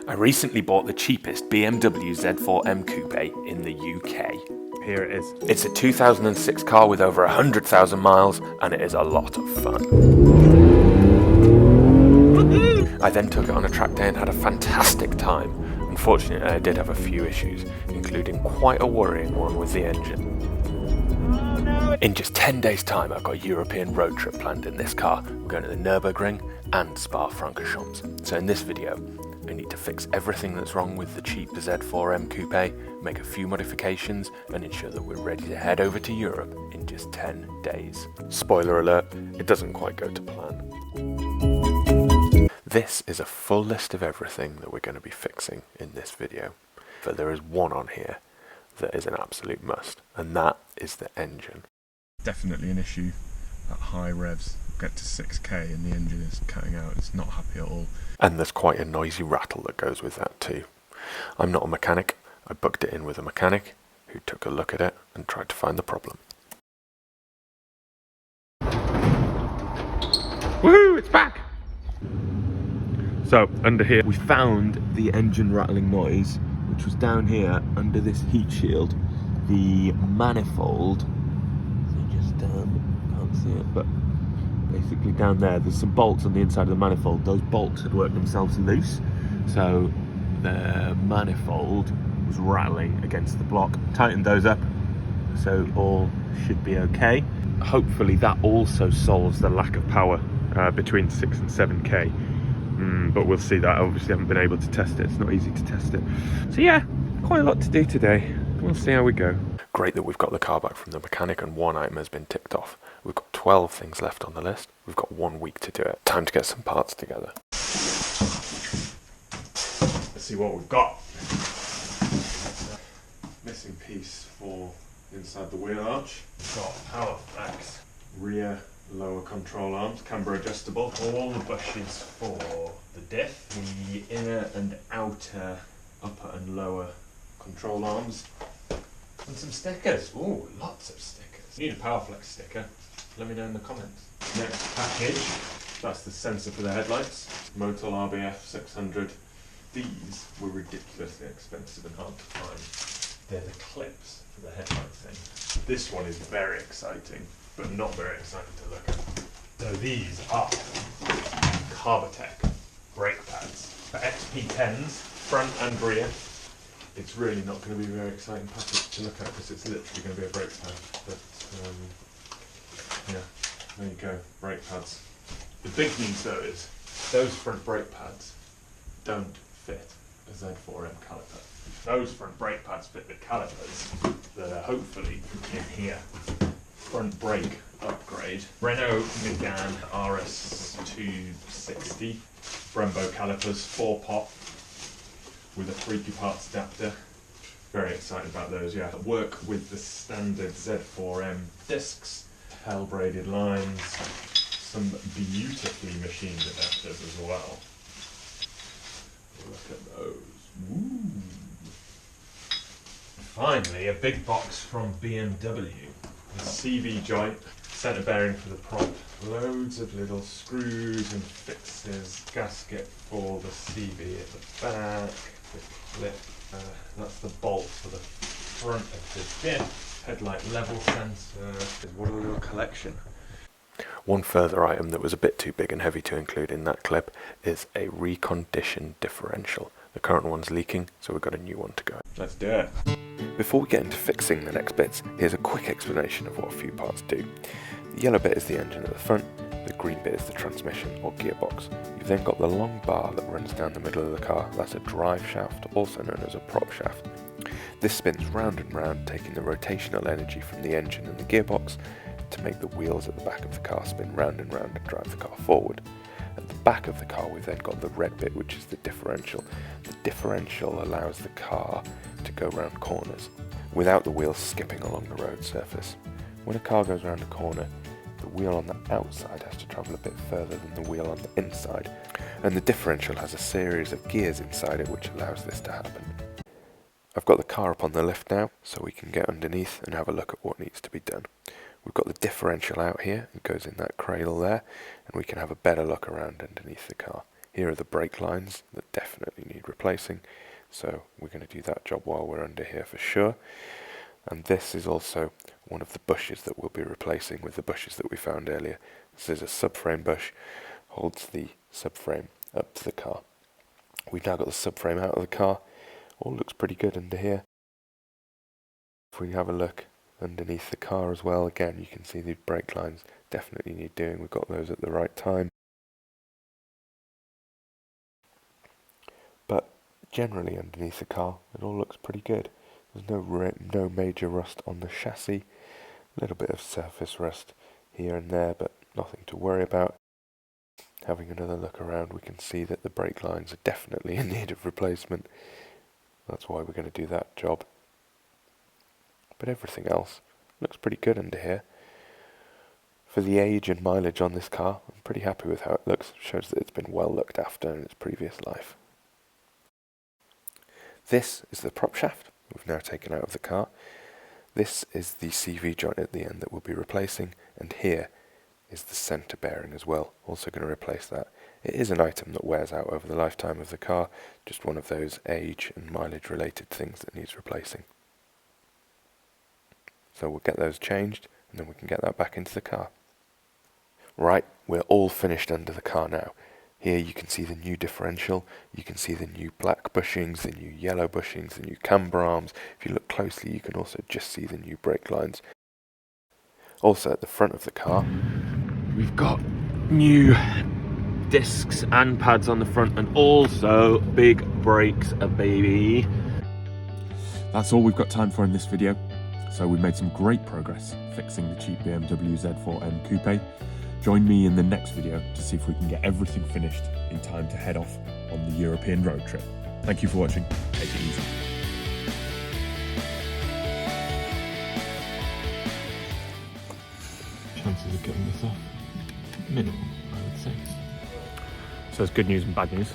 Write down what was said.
I recently bought the cheapest BMW Z4M Coupe in the UK. Here it is. It's a 2006 car with over 100,000 miles and it is a lot of fun. I then took it on a track day and had a fantastic time. Unfortunately, I did have a few issues, including quite a worrying one with the engine. In just 10 days' time, I've got a European road trip planned in this car. We're going to the Nürburgring and Spa-Francorchamps. So in this video, I need to fix everything that's wrong with the cheap Z4M Coupe, make a few modifications, and ensure that we're ready to head over to Europe in just 10 days. Spoiler alert, it doesn't quite go to plan. This is a full list of everything that we're going to be fixing in this video, but there is one on here that is an absolute must, and that is the engine. Definitely an issue at high revs. Get to 6k and the engine is cutting out. It's not happy at all. And there's quite a noisy rattle that goes with that too. I'm not a mechanic. I booked it in with a mechanic who took a look at it and tried to find the problem. Woohoo! It's back! So under here we found the engine rattling noise, which was down here under this heat shield. The manifold, so just can't see it, but basically down there's some bolts on the inside of the manifold. Those bolts had worked themselves loose, so the manifold was rattling against the block. Tightened those up, so all should be okay. Hopefully that also solves the lack of power between 6 and 7k. But we'll see that. Obviously haven't been able to test it. It's not easy to test it. So yeah, quite a lot to do today. We'll see how we go. Great that we've got the car back from the mechanic and one item has been ticked off. We've got 12 things left on the list. We've got 1 week to do it. Time to get some parts together. Let's see what we've got. Missing piece for inside the wheel arch. We've got power flex, rear lower control arms, camber adjustable, all the bushes for the diff, the inner and outer upper and lower control arms, and some stickers. Ooh, lots of stickers. Need a power flex sticker, let me know in the comments. Next package, that's the sensor for the headlights, Motul RBF 600. These were ridiculously expensive and hard to find. They're the clips for the headlight thing. This one is very exciting, but not very exciting to look at. So these are Carbotech brake pads for XP10s, front and rear. It's really not going to be a very exciting package to look at because it's literally going to be a brake pad. But yeah, there you go, brake pads. The big news though is those front brake pads don't fit a Z4M caliper. Those front brake pads fit the calipers that are hopefully in here. Front brake upgrade. Renault Megane RS260 Brembo calipers, 4-pot with a 3 parts adapter. Very excited about those, yeah. Work with the standard Z4M discs, hell braided lines, some beautifully machined adapters as well. Look at those. Ooh. Finally, a big box from BMW. The CV joint, centre bearing for the prop, loads of little screws and fixes, gasket for the CV at the back, the clip, that's the bolt for the front of the diff, headlight level sensor. What a little collection. One further item that was a bit too big and heavy to include in that clip is a reconditioned differential. The current one's leaking, so we've got a new one to go. Let's do it. Before we get into fixing the next bits, here's a quick explanation of what a few parts do. The yellow bit is the engine at the front, the green bit is the transmission or gearbox. You've then got the long bar that runs down the middle of the car, that's a drive shaft, also known as a prop shaft. This spins round and round, taking the rotational energy from the engine and the gearbox to make the wheels at the back of the car spin round and round and drive the car forward. At the back of the car we've then got the red bit, which is the differential. The differential allows the car to go round corners without the wheels skipping along the road surface. When a car goes round a corner, the wheel on the outside has to travel a bit further than the wheel on the inside, and the differential has a series of gears inside it which allows this to happen. I've got the car up on the lift now, so we can get underneath and have a look at what needs to be done. We've got the differential out here, it goes in that cradle there, and we can have a better look around underneath the car. Here are the brake lines that definitely need replacing, so we're going to do that job while we're under here for sure. And this is also one of the bushes that we'll be replacing with the bushes that we found earlier. This is a subframe bush, holds the subframe up to the car. We've now got the subframe out of the car. All looks pretty good under here. If we have a look underneath the car as well, again you can see the brake lines definitely need doing. We've got those at the right time. But generally underneath the car it all looks pretty good. There's no major rust on the chassis. A little bit of surface rust here and there, but nothing to worry about. Having another look around, we can see that the brake lines are definitely in need of replacement. That's why we're going to do that job. But everything else looks pretty good under here. For the age and mileage on this car, I'm pretty happy with how it looks. It shows that it's been well looked after in its previous life. This is the prop shaft we've now taken out of the car. This is the CV joint at the end that we'll be replacing, and here is the centre bearing as well, also going to replace that. It is an item that wears out over the lifetime of the car, just one of those age and mileage related things that needs replacing. So we'll get those changed and then we can get that back into the car. Right, we're all finished under the car now. Here you can see the new differential, you can see the new black bushings, the new yellow bushings, the new camber arms. If you look closely you can also just see the new brake lines. Also at the front of the car, we've got new discs and pads on the front, and also big brakes, baby. That's all we've got time for in this video. So we've made some great progress fixing the cheap BMW Z4M Coupe. Join me in the next video to see if we can get everything finished in time to head off on the European road trip. Thank you for watching. Take it easy. Chances of getting this off? Minimal, I would say. So it's good news and bad news.